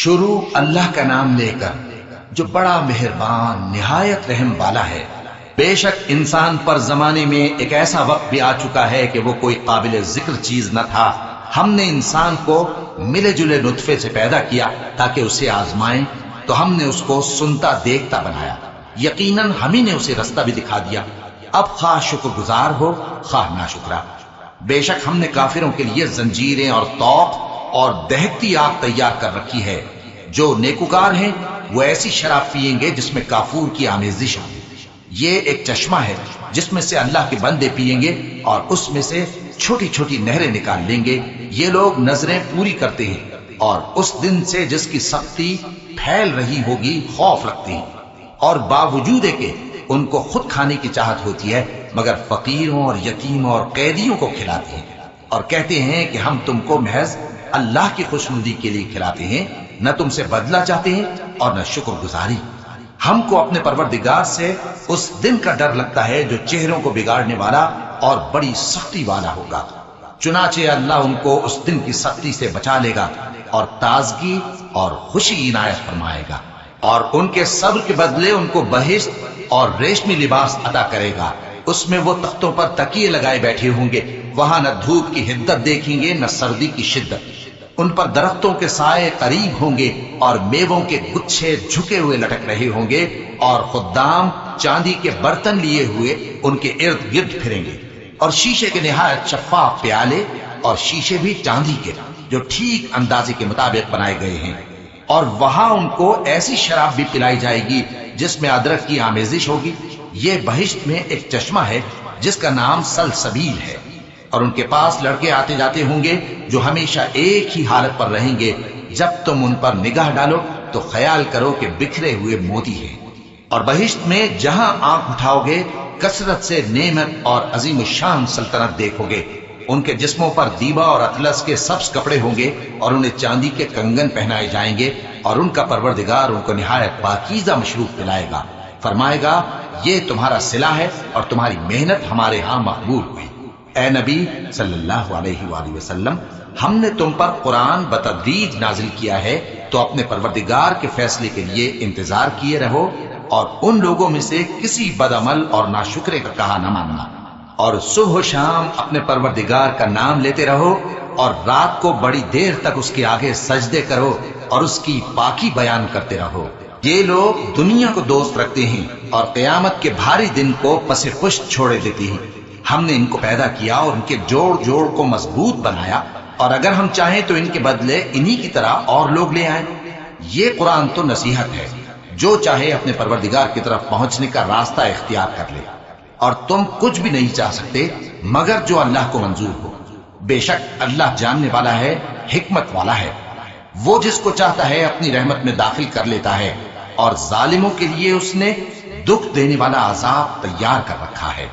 شروع اللہ کا نام لے کر جو بڑا مہربان نہایت رحم والا ہے۔ بے شک انسان پر زمانے میں ایک ایسا وقت بھی آ چکا ہے کہ وہ کوئی قابل ذکر چیز نہ تھا۔ ہم نے انسان کو ملے جلے نطفے سے پیدا کیا تاکہ اسے آزمائیں، تو ہم نے اس کو سنتا دیکھتا بنایا، یقیناً ہم ہی نے اسے رستہ بھی دکھا دیا۔ اب خواہ شکر گزار ہو خواہ ناشکرا۔ بے شک ہم نے کافروں کے لیے زنجیریں اور طوق اور دہکتی آگ تیار کر رکھی ہے۔ جو نیکوکار ہیں وہ ایسی شراب پیئیں گے جس میں کافور کی آمیزش ہو۔ یہ ایک چشمہ ہے جس میں سے اللہ کے بندے پیئیں گے اور اس میں سے چھوٹی چھوٹی نہریں نکال لیں گے۔ یہ لوگ نظریں پوری کرتے ہیں اور اس دن سے جس کی سختی پھیل رہی ہوگی خوف رکھتے ہیں، اور باوجود کہ ان کو خود کھانے کی چاہت ہوتی ہے مگر فقیروں اور یتیموں اور قیدیوں کو کھلاتے ہیں، اور کہتے ہیں کہ ہم تم کو محض اللہ کی خوشنودی کے لیے کھلاتے ہیں، نہ تم سے بدلہ چاہتے ہیں اور نہ شکر گزاری۔ ہم کو اپنے پروردگار سے اس دن کا ڈر لگتا ہے جو چہروں کو بگاڑنے والا اور بڑی سختی والا ہوگا۔ چنانچہ اللہ ان کو اس دن کی سختی سے بچا لے گا اور تازگی اور خوشی عنایت فرمائے گا، اور ان کے صبر کے بدلے ان کو بہشت اور ریشمی لباس عطا کرے گا۔ اس میں وہ تختوں پر تکیے لگائے بیٹھے ہوں گے، وہاں نہ دھوپ کی حدت دیکھیں گے نہ سردی کی شدت۔ ان پر درختوں کے سائے قریب ہوں گے اور میووں کے گچھے جھکے ہوئے لٹک رہے ہوں گے، اور خدام چاندی کے برتن لیے ہوئے ان کے ارد گرد پھریں گے، اور شیشے کے نہایت شفاف پیالے، اور شیشے بھی چاندی کے جو ٹھیک اندازے کے مطابق بنائے گئے ہیں۔ اور وہاں ان کو ایسی شراب بھی پلائی جائے گی جس میں ادرک کی آمیزش ہوگی۔ یہ بہشت میں ایک چشمہ ہے جس کا نام سلسبیل ہے، اور ان کے پاس لڑکے آتے جاتے ہوں گے جو ہمیشہ ایک ہی حالت پر رہیں گے۔ جب تم ان پر نگاہ ڈالو تو خیال کرو کہ بکھرے ہوئے موتی ہیں۔ اور بہشت میں جہاں آنکھ اٹھاؤ گے کثرت سے نعمت اور عظیم الشان سلطنت دیکھو گے۔ ان کے جسموں پر دیبا اور اطلس کے سبز کپڑے ہوں گے، اور انہیں چاندی کے کنگن پہنائے جائیں گے، اور ان کا پروردگار ان کو نہایت پاکیزہ مشروب پلائے گا، فرمائے گا یہ تمہارا صلہ ہے اور تمہاری محنت ہمارے ہاں مقبول ہوئی۔ اے نبی صلی اللہ علیہ وآلہ وسلم، ہم نے تم پر قرآن بتدریج نازل کیا ہے، تو اپنے پروردگار کے فیصلے کے لیے انتظار کیے رہو، اور ان لوگوں میں سے کسی بد عمل اور ناشکرے کا کہا نہ ماننا، اور صبح و شام اپنے پروردگار کا نام لیتے رہو، اور رات کو بڑی دیر تک اس کے آگے سجدے کرو اور اس کی پاکی بیان کرتے رہو۔ یہ لوگ دنیا کو دوست رکھتے ہیں اور قیامت کے بھاری دن کو پس پشت چھوڑے دیتے ہیں۔ ہم نے ان کو پیدا کیا اور ان کے جوڑ جوڑ کو مضبوط بنایا، اور اگر ہم چاہیں تو ان کے بدلے انہی کی طرح اور لوگ لے آئیں۔ یہ قرآن تو نصیحت ہے، جو چاہے اپنے پروردگار کی طرف پہنچنے کا راستہ اختیار کر لے، اور تم کچھ بھی نہیں چاہ سکتے مگر جو اللہ کو منظور ہو۔ بے شک اللہ جاننے والا ہے، حکمت والا ہے۔ وہ جس کو چاہتا ہے اپنی رحمت میں داخل کر لیتا ہے، اور ظالموں کے لیے اس نے دکھ دینے والا عذاب تیار کر رکھا ہے۔